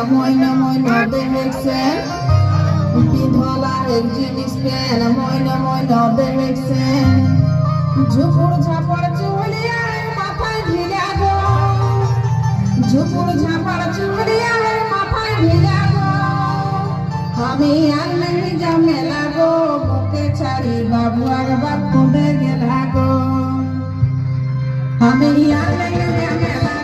ময়না ময়না দেখছেন বিধলারের জিনিস কেন ময়না ময়না দেখছেন ঝুপুর ঝাপড় চুলিয়ার মাথায় ঢিলা গো ঝুপুর ঝাপড় চুলিয়ার মাথায় ঢিলা গো আমি আর নাই ঝামেলা গো বুকে ছাড়ি বাবু আর বাপ কোটে গেলা গো আমি আর নাই ঝামেলা